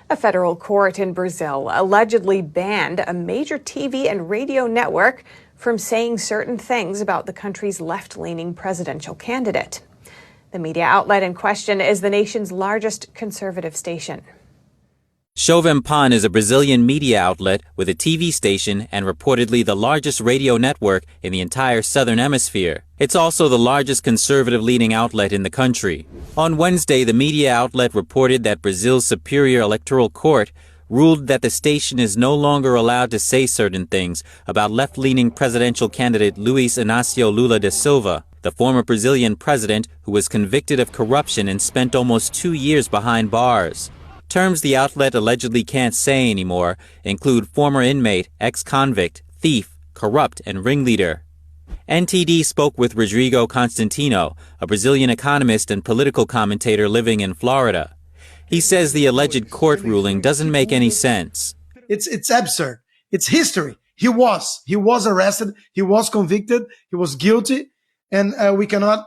A federal court in Brazil allegedly banned a major TV and radio network from saying certain things about the country's left-leaning presidential candidate. The media outlet in question is the nation's largest conservative station. Jovem Pan is a Brazilian media outlet with a TV station and reportedly the largest radio network in the entire southern hemisphere. It's also the largest conservative leading outlet in the country. On Wednesday, the media outlet reported that Brazil's Superior Electoral Court ruled that the station is no longer allowed to say certain things about left-leaning presidential candidate Luiz Inácio Lula da Silva, the former Brazilian president who was convicted of corruption and spent almost 2 years behind bars. Terms the outlet allegedly can't say anymore include former inmate, ex-convict, thief, corrupt, and ringleader. NTD spoke with Rodrigo Constantino, a Brazilian economist and political commentator living in Florida. He says the alleged court ruling doesn't make any sense. It's absurd. It's history. He was arrested. He was convicted. He was guilty. And we cannot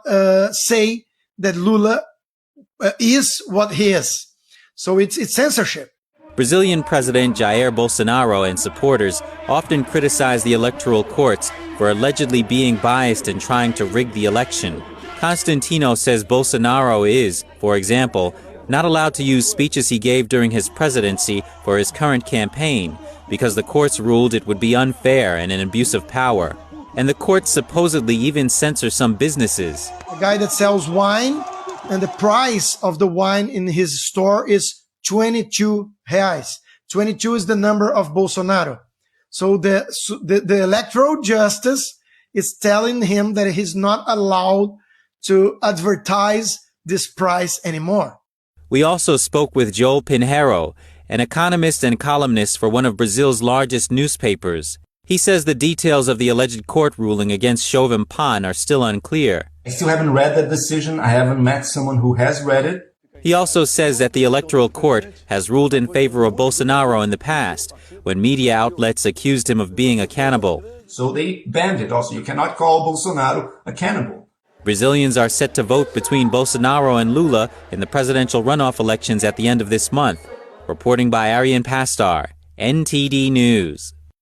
say that Lula is what he is. So it's censorship. Brazilian President Jair Bolsonaro and supporters often criticize the electoral courts for allegedly being biased and trying to rig the election. Constantino says Bolsonaro is, for example, not allowed to use speeches he gave during his presidency for his current campaign because the courts ruled it would be unfair and an abuse of power. And the courts supposedly even censor some businesses. A guy that sells wine, and the price of the wine in his store is 22 reais. 22 is the number of Bolsonaro. So the electoral justice is telling him that he's not allowed to advertise this price anymore. We also spoke with Joel Pinheiro, an economist and columnist for one of Brazil's largest newspapers. He says the details of the alleged court ruling against Jovem Pan are still unclear. I still haven't read that decision. I haven't met someone who has read it. He also says that the electoral court has ruled in favor of Bolsonaro in the past, when media outlets accused him of being a cannibal. So they banned it also. You cannot call Bolsonaro a cannibal. Brazilians are set to vote between Bolsonaro and Lula in the presidential runoff elections at the end of this month. Reporting by Arian Pastar, NTD News.